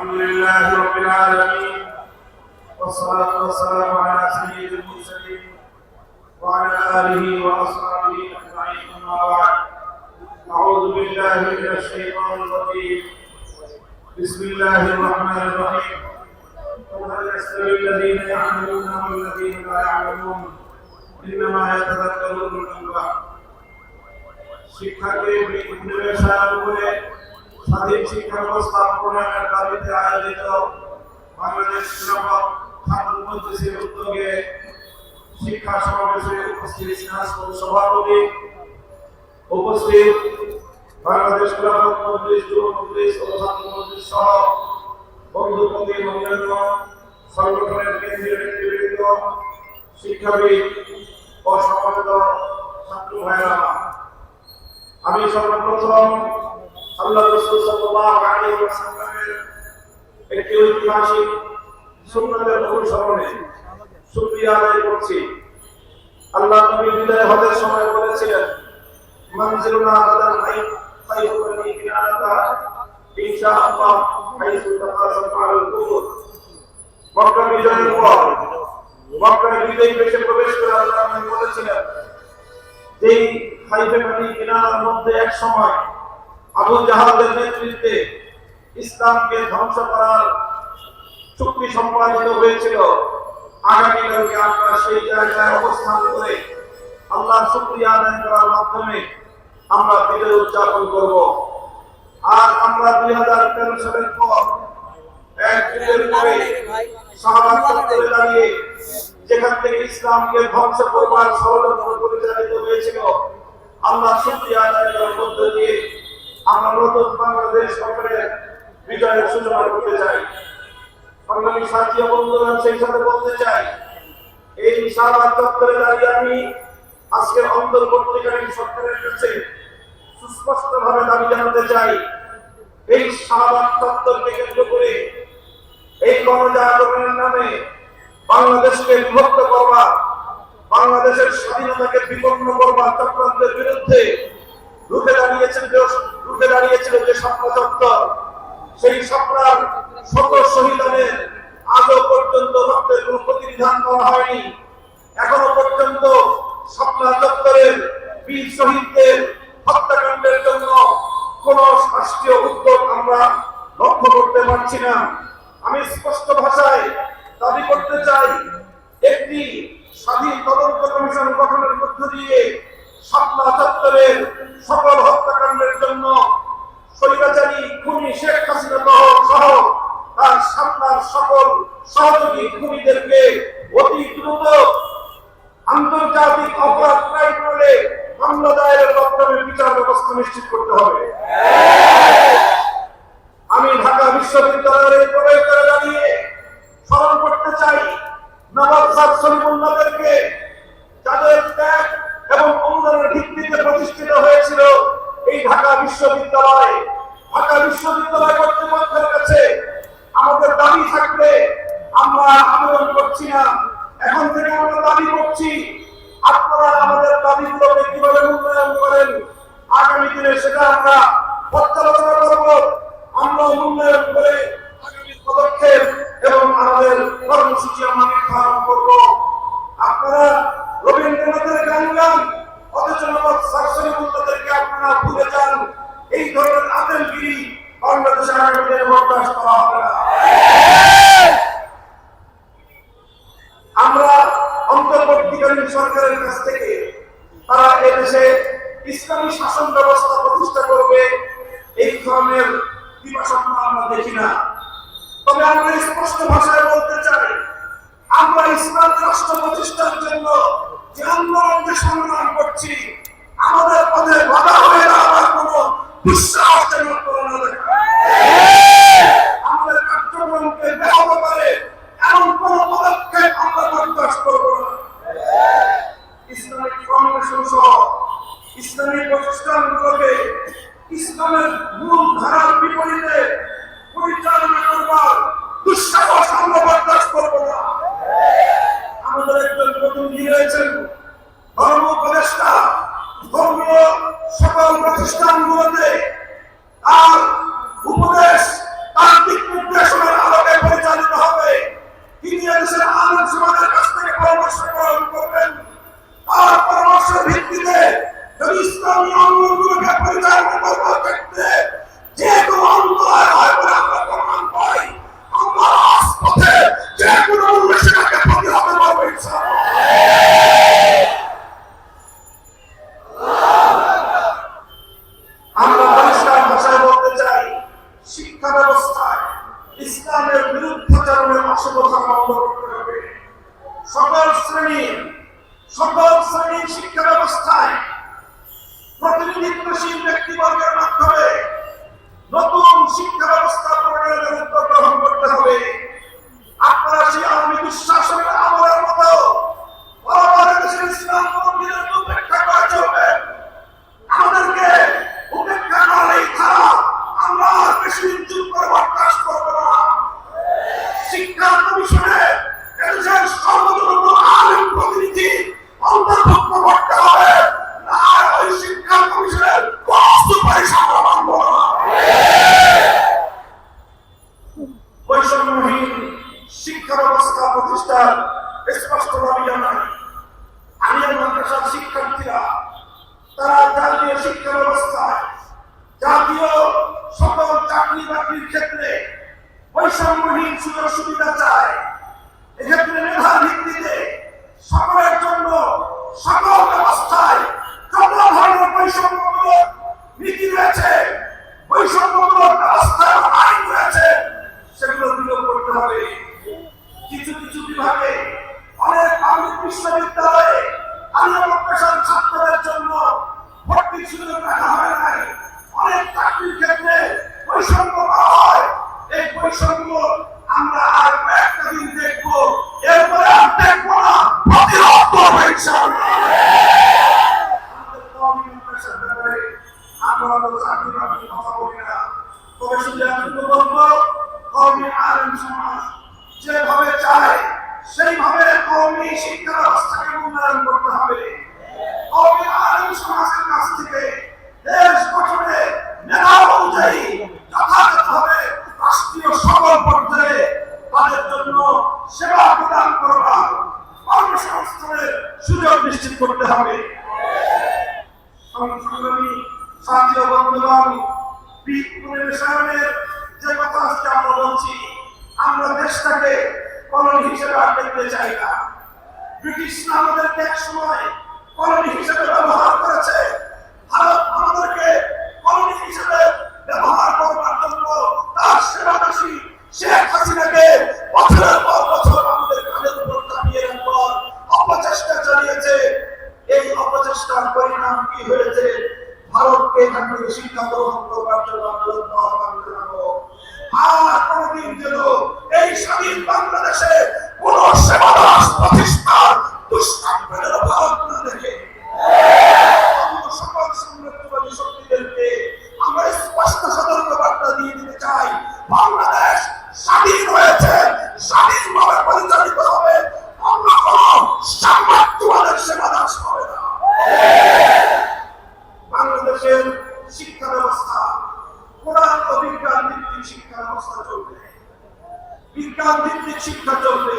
الحمد لله رب العالمين والصلاة والسلام على سيد المرسلين وعلى آله وأصحابه أجمعين أما بعد أعوذ بالله من الشيطان الرجيم بسم الله الرحمن الرحيم قل هل يستوي الذين يعلمون والذين لا يعلمون إنما يتذكر أولو الألباب শিক্ষাকে বিনিয়োগের উপরে স্বাধীন শিক্ষা ব্যবস্থা প্রণয়নের দাবিতে আয়োজিত বাংলাদেশ শিক্ষক ছাত্র মজলিসের উদ্যোগে শিক্ষা সমাবেশে উপস্থিত সিনাজপুর সভাপতি উপস্থিত বাংলাদেশ শিক্ষক মজলিস যুব মজলিস ও ছাত্র মজলিস সহ বন্ধুপতি অন্যান্য সংগঠনের কেন্দ্রীয় নেতৃবৃন্দ শিক্ষাবিদ ও সম্মানিত ছাত্র ভাইরা, আমি সর্বপ্রথম আল্লাহ রাসূল সাল্লাল্লাহু আলাইহি ওয়াসাল্লামের একটি ঐতিহাসিক সুন্নাতের অনুসরণে শুকরিয়া আদায় করছি। আল্লাহ নবী বিদায় হজের সময় বলেছিলেন, মানজিলুনা গাদান হাইয়ু বানি কিনাতা ইনশাআল্লাহ হাইয়ু তাকাসাম আলাল কুবুর। মক্কা বিজয়ের পর মক্কার বিজয়ী বেশে প্রবেশ করে আল্লাহ নবী বলেছিলেন, যেই হাইফে বানি কিনারার মধ্যে এক সময় আবু জাহালের নেতৃত্বে ইসলামকে ধ্বংস করার চুক্তি সম্পাদিত হয়েছিল, আগামীকালকে আমরা সেই জায়গায় অবস্থান করে আল্লাহর শুকরিয়া আদায় করার মাধ্যমে আমরা বিজয় উদযাপন করব। আর আমরা 2013 সালের পর এক যুগের পরে সাহাবাদের করে দাঁড়িয়ে যেখান থেকে ইসলামকে ধ্বংস করবার ষড়যন্ত্র পরিচালিত হয়েছিল, আল্লাহ শুকরিয়া আদায় করার মধ্য দিয়ে আমরা নতুন বাংলাদেশ সরকারের বিজয়ের সূচনা করতে চাই। সংগ্রামী সাথী বন্ধুগণ, সেই সাথে বলতে চাই, এই শাহবাগ চত্বরে দাঁড়িয়ে আমি আজকের অন্তর্বর্তীকালীন সরকারের কাছে সুস্পষ্টভাবে দাবি জানাতে চাই, এই শাহবাগ চত্বরকে কেন্দ্র করে এই গণজাগরণের নামে বাংলাদেশকে বিভক্ত করবা, বাংলাদেশের স্বাধীনতাকে বিপন্ন করবা চক্রান্তের বিরুদ্ধে রুখে দাঁড়িয়েছিল যে স্বপ্ন চত্বর, সেই স্বপ্নার শত শহীদের আজও পর্যন্ত রক্তের কোনো প্রতিবিধান করা হয়নি। এখনো পর্যন্ত স্বপ্না চত্বরের বীর শহীদদের হত্যাকাণ্ডের জন্য কোন রাষ্ট্রীয় উদ্যোগ আমরা লক্ষ্য করতে পারছি না। আমি স্পষ্ট ভাষায় দাবি করতে চাই, একটি স্বাধীন তদন্ত কমিশন গঠনের মধ্য দিয়ে স্বপ্না চত্বরের সকল হত্যাকাণ্ডের জন্য স্বৈরাচারী খুনি শেখ হাসিনা সহ তার সামনার সকল সহযোগী খুনিদেরকে অতি দ্রুত আন্তর্জাতিক অপরাধ ট্রাইব্যুনালে মামলা দায়েরের মাধ্যমে বিচার ব্যবস্থা নিশ্চিত করতে হবে। আমি ঢাকা বিশ্ববিদ্যালয়ের প্রবেশদ্বারে দাঁড়িয়ে স্মরণ করতে চাই নবাব স্যার সলিমুল্লাহদেরকে, যাদের ত্যাগ এবং অনুদানের ভিত্তিতে প্রতিষ্ঠিত হয়েছিল এই ঢাকা বিশ্ববিদ্যালয়। ঢাকা বিশ্ববিদ্যালয় কর্তৃপক্ষের কাছে আমাদের দাবি থাকলে আমরা আবেদন করছি না, এখন থেকে আমরা দাবি করছি, আপনারা আমাদের দাবিগুলোকে কিভাবে মূল্যায়ন করেন আগামী দিনে সেটা আমরা পর্যালোচনা করব। আমরা মূল্যায়ন করে আগামী পদক্ষেপ এবং আমাদের কর্মসূচি আমরা নির্ধারণ করব। আপনারা রবীন্দ্রনাথের গান গান, অথচ নবাব স্যার সলিমুল্লাহদেরকে আপনারা ভুলে যান। এই ধরনের আতেলগিরি বাংলাদেশের আগামী দিনে বরদাস্ত করা হবে না। আমরা অন্তর্বর্তীকালীন সরকারের কাছ থেকে তারা এদেশে ইসলামী শাসন ব্যবস্থা প্রতিষ্ঠা করবে এই ধরনের দিবাস্বপ্ন আমরা দেখি না। তবে আমরা স্পষ্ট ভাষায় বলতে চাই, আমরা ইসলাম রাষ্ট্র প্রতিষ্ঠার জন্য যে আন্দোলনকে সংগ্রাম করছি, আমাদের পথে বাধা হয়ে দাঁড়াবার কোন বিশ্বাসজনক আমাদের কার্যক্রমকে ব্যাহত করে এমন কোন পদক্ষেপ আমরা বরদাস্ত করব না। ইসলামিক ফাউন্ডেশন সহ ইসলামী প্রতিষ্ঠানগুলোকে ইসলামের মূল ধারার বিপরীতে পরিচালনা করবার দুঃসাহস আমরা বরদাস্ত করব না। আমাদের একজন প্রতিনিধি রয়েছেন, ধর্ম উপদেষ্টা, ধর্মীয় সকল প্রতিষ্ঠানগুলোতে আর শিক্ষা ব্যবস্থায় ইসলামের বিরুদ্ধাচরণের অসুবিধা বন্ধ করতে হবে। সকল শ্রেণীর শিক্ষা ব্যবস্থায় প্রতিনিধিত্বশীল ব্যক্তিবর্গের মাধ্যমে নতুন শিক্ষা ব্যবস্থা প্রণয়নের উদ্যোগ গ্রহণ করতে হবে। আপনারা সেই আওয়ামী দুঃশাসনের আমলের মতো বরাবর দেশের ইসলাম মন্দিরের উপেক্ষা করে চলবেন। আমাদেরকে উপেক্ষা করলেই তারা আমরা আর বেশি দিন চুপ করে বরদাস্ত করবো না। শিক্ষা কমিশনে এদেশের সর্বদলীয় আলেম প্রতিনিধি অন্তর্ভুক্ত করতে হবে, না ওই শিক্ষা কমিশনের সুপারিশ আমরা মানব না। বৈষম্যহীন শিক্ষা ব্যবস্থা প্রতিষ্ঠার স্পষ্ট দাবি জানাই। আলিয়া মাদ্রাসার শিক্ষার্থীরা তারা জাতীয় শিক্ষা ব্যবস্থায় জাতীয় সকল চাকরি বাকরির ক্ষেত্রে বৈষম্যহীন সুযোগ সুবিধা চায়। এক্ষেত্রে মেধার ভিত্তিতে সকলের জন্য সকল ব্যবস্থায় যত ধরনের বৈষম্যমূলক নীতি রয়েছে, বৈষম্যমূলক ব্যবস্থায় আইন রয়েছে, সেগুলো বিলোপ করতে হবে। কিছু কিছু বিভাগে অনেক পাবলিক বিশ্ববিদ্যালয়ে আলিয়া মাদ্রাসার ছাত্রদের জন্য ভর্তির সুযোগ রাখা হয় নাই। অনেক চাকরির ক্ষেত্রে বৈষম্য করা হয়। এই বৈষম্য আমরা আর কয়েকটা দিন দেখবো, এরপরে আর দেখবো না, প্রতিরোধ করবো ইনশাআল্লাহ। আমাদের কওমি মাদ্রাসার ব্যাপারে আমরা চাকরি বাকরির কথা বলি না, তবে শুধু এতটুকু বলবো, কওমি আলেম সমাজ যেভাবে চায় সেইভাবে কওমি শিক্ষা ব্যবস্থাকে উন্নয়ন করতে হবে। কওমি আলেম সমাজের কাছ থেকে দেশ গঠনে মেধা অনুযায়ী যথাযথভাবে রাষ্ট্রীয় সকল পর্যায়ে তাদের জন্য সেবা প্রদান করবার কর্মসংস্থানের সুযোগ নিশ্চিত করতে হবে। সংগ্রামী সাথী ও বন্ধুগণ, যে কথা আজকে আমরা বলছি, আমরা দেশটাকে কলোনি হিসেবে আর দেখতে চাই না। ব্রিটিশরা আমাদেরকে এক সময় কলোনি হিসেবে ব্যবহার করেছে। ভারত আমাদেরকে কলোনি হিসেবে ব্যবহার করবার জন্য তার সেনাবাসী শেখ হাসিনাকে বছরের পর বছর আমাদের কাঁধের উপর চাপিয়ে রাখবার অপচেষ্টা চালিয়েছে। এই অপচেষ্টার পরিণাম কি হয়েছে? ভারতকে এখান থেকে শিক্ষা গ্রহণ করবার জন্য আন্দোলন আহ্বান জানাবো। আর কোনদিন যেন এই স্বাধীন বাংলাদেশে কোন সেবাদাস প্রতিষ্ঠান দুষ্কাম্যের ভারত না দেখে। সকল সাম্রাজ্যবাদী শক্তিদেরকে আমরা স্পষ্ট সতর্ক বার্তা দিয়ে দিতে চাই, বাংলাদেশ স্বাধীন হয়েছে, স্বাধীনভাবে পরিচালিত হবে, আমরা কোন সাম্রাজ্যবাদের সেবাদাস হবে না। বাংলাদেশের শিক্ষা ব্যবস্থা কোরআন ও বিজ্ঞান ভিত্তিক শিক্ষা ব্যবস্থা চলবে, বিজ্ঞান ভিত্তিক শিক্ষা চলবে।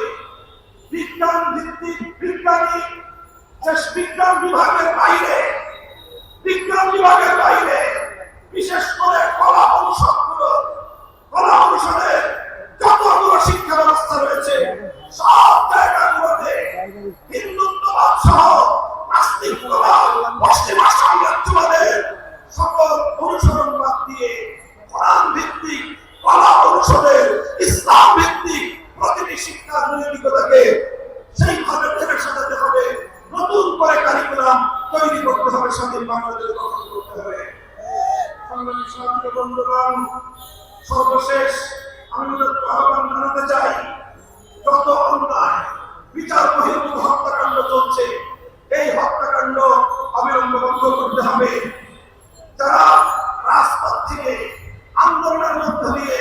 বিজ্ঞান ভিত্তিক বিজ্ঞানী বিজ্ঞান বিভাগের বাইরে বিশেষ করে কলা অনুষদের যতগুলো শিক্ষা ব্যবস্থা রয়েছে সব জায়গাগুলোতে হিন্দুত্ববাদ সহ নাস্তিকবাদ, পশ্চিমা সাম্রাজ্যবাদের সকল অনুসরণ বাদ দিয়ে কোরআন ভিত্তিক কলা অনুষদের ইসলাম ভিত্তিক প্রতিটি শিক্ষার নৈতিকতাকে সেইভাবে ঠেলে সাজাতে হবে। নতুন করে কারিকুলাম তৈরি করতে হবে, স্বাধীন বাংলাদেশ গঠন করতে হবে। সংগ্রামী সাথী বন্ধুগণ, সর্বশেষ আমি আহ্বান জানাতে চাই, যত অন্যায় বিচার বহির্ভূত হত্যাকাণ্ড চলছে, এই হত্যাকাণ্ড অবিলম্বে বন্ধ করতে হবে। যারা রাজপথ থেকে আন্দোলনের মধ্য দিয়ে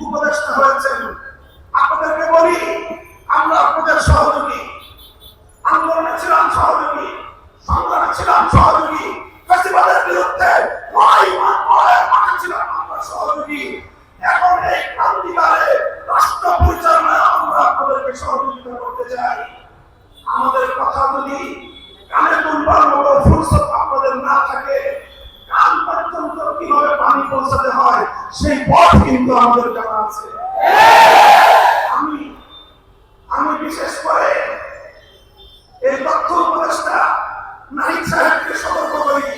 উপদেষ্টা হয়েছেন, আপনাদেরকে বলি, আমরা আপনাদের সহযোগী, আন্দোলনে ছিলাম সহযোগী, সংগ্রামে ছিলাম সহযোগী, ফ্যাসিবাদের বিরুদ্ধে ছিলাম আমরা সহযোগী। এখন এই ক্রান্তিকালে রাষ্ট্র পরিচালনায় আমরা আপনাদেরকে সহযোগিতা করতে চাই। আমাদের কথা যদি কানে তুলবার মতো ফুরসত আপনাদের না থাকে, কান পর্যন্ত কিভাবে পানি পৌঁছাতে হয় সেই পথ কিন্তু আমাদের জানা আছে। আমি বিশেষ করে এই তথ্য উপদেষ্টা নাহিদ সাহেবকে সতর্ক করি।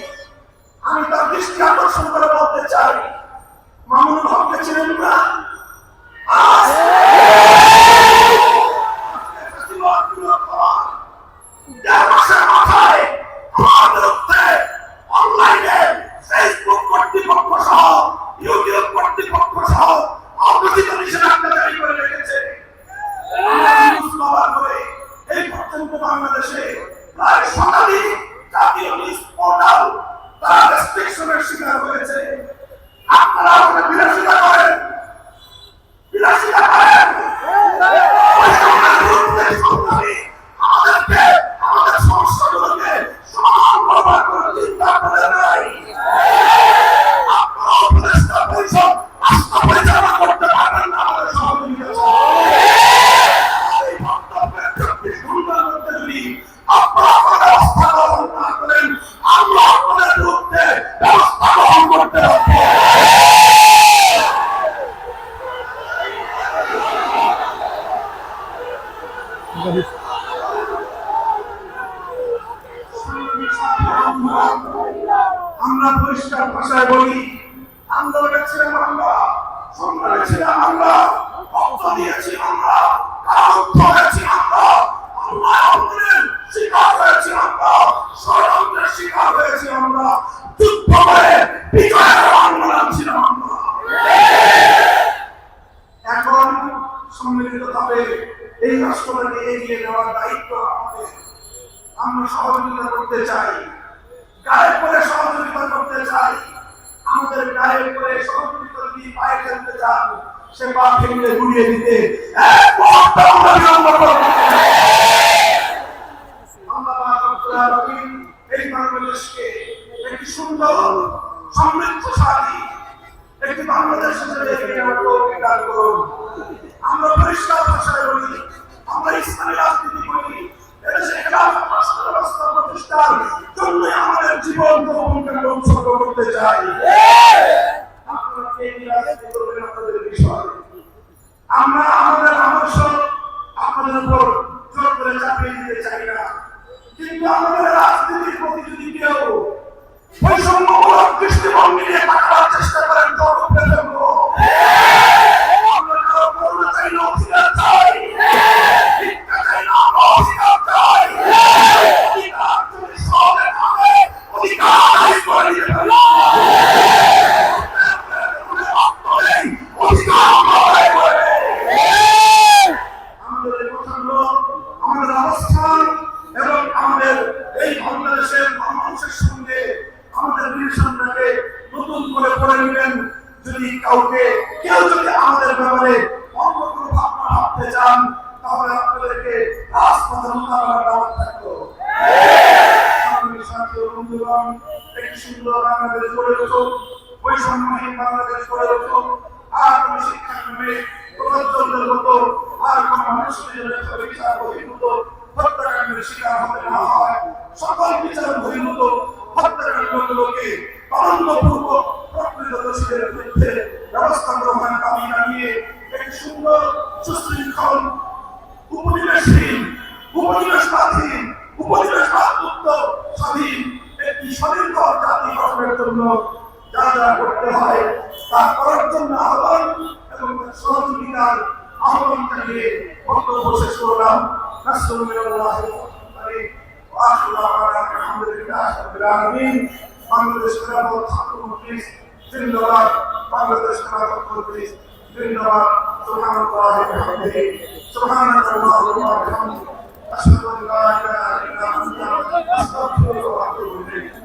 আমি তার দৃষ্টি আকর্ষণ করে বলতে চাই, মামুনুল হককে ছিলেন না? অনলাইনে ফেসবুক কর্তৃপক্ষ সহ ইউটিউব কর্তৃপক্ষ সহ অবস্থিত নিষেধাজ্ঞা জারি করে রেখেছে। এই পর্যন্ত বাংলাদেশে প্রায় শতাধিক জাতীয় নিউজ পোর্টাল তারা রেস্ট্রিকশনের শিকার হয়েছে। আপনারা আমাদের বিলাসিতা করেন, বিলাসিতা করেন। আমাদেরকে আমাদের সমস্যাগুলোকে সমাধান করবার কোন চিন্তা করে নাই। আপনারা উপদেষ্টা পরিষদ রাষ্ট্র পরিচালনা করতে পারবেন না আমাদের সহযোগিতা এই বক্তব্যের 24 ঘন্টার মধ্যে যদি আপনারা কোনো ব্যবস্থা গ্রহণ না করেন, আমরা আপনাদের বিরুদ্ধে ব্যবস্থা গ্রহণ করতে পারবো। আমরা পরিষ্কার ভাষায় বলি, আন্দোলনে ছিলাম আমরা, সংগ্রামে ছিলাম আমরা, রক্ত দিয়েছি আমরা, কারারুদ্ধ হয়েছি আমরা, আন্দোলনের শিকার হয়েছি আমরা, ষড়যন্ত্রের শিকার হয়েছি আমরা, যুদ্ধ করে বিজয়ের আন্দোলন ছিলাম আমরা। এখন সম্মিলিতভাবে এই রাষ্ট্রটাকে এগিয়ে নেওয়ার দায়িত্ব আমাদের। আমরা সহযোগিতা করতে চাই, গায়ে পরে সহযোগিতা করতে চাই। আমাদের গায়ে পরে সহযোগিতা যদি পায়ে ফেলতে চান, সে পা ফেলে ঘুরিয়ে দিতে এই বাংলাদেশকে একটি সুন্দর সমৃদ্ধশালী একটি বাংলাদেশ হিসেবে এগিয়ে নেওয়ার তৌফিক দান করুন। আমরা পরিষ্কার ভাষায় বলি, আমরা ইসলামী রাজনীতি করি, এদেশে খেলাফত রাষ্ট্র ব্যবস্থা প্রতিষ্ঠার জন্য আমাদের জীবন যৌবনকে উৎসর্গ করতে চাই। আপনারা এই রাজনীতি করবেন আপনাদের বিষয়। আমরা আমাদের আদর্শ আপনাদের উপর জোর করে চাপিয়ে দিতে চাই না, কিন্তু আমাদের রাজনীতির প্রতি যদি কেউ বৈষম্যমূলক দৃষ্টিভঙ্গি নিয়ে তাকাবার চেষ্টা করেন, তো আমরা ফেলবো। আমরা কারো করুণা চাই না, অধিকার চাই, ভিক্ষা চাই না, আমরা অধিকার চাই। অধিকার যদি সবে থাকে, অধিকার আদায় করে নিতে পারি। আমাদের কথাগুলো, আমাদের অবস্থান এবং আমাদের এই বাংলাদেশের মানুষের সঙ্গে আমাদের রিলেশনটাকে নতুন করে পড়ে নেবেন। যদি কেউ যদি আমাদের ব্যাপারে অন্য কোনো ভাবনা ভাবতে চান, তাহলে আপনাদেরকে রাজপথে মোকাবেলা করার থাকতো। বন্ধুগণ, একটি সুন্দর বাংলাদেশ গড়ে উঠুক, বৈষম্যহীন বাংলাদেশ গড়ে উঠুক। আর কোন শিক্ষাক্রমে প্রবর্তনের মতো আর কোন মানুষের বিচার বহির্ভূত হত্যাকাণ্ডের শিকার হতে না হয়। সকল বিচার বহির্ভূত হত্যাকাণ্ডগুলোকে তদন্তপূর্বক প্রকৃত দোষীদের বিরুদ্ধে ব্যবস্থা গ্রহণের দাবি জানিয়ে একটি সুন্দর সুশৃঙ্খল উপনিবেশহীন, উপনিবেশবাদহীন, উপনিবেশবাদমুক্ত স্বাধীন একটি স্বনির্ভর জাতি গঠনের জন্য যা যা করতে হয় তা করার জন্য আহ্বান এবং সহযোগিতার আহ্বান জানিয়ে বক্তব্য শেষ করলাম। বাংলাদেশ খেলাফত ছাত্র মজলিস জিন্দাবাদ, বাংলাদেশ খেলাফত মজলিস জিন্দাবাদ। সুবহানাল্লাহি ওয়া বিহামদিহি, সুবহানাল্লাহি ওয়া বিহামদিহি, আশহাদু আল্লা ইলাহা ইল্লা আনতা, আস্তাগফিরুকা ওয়া আতুবু ইলাইক।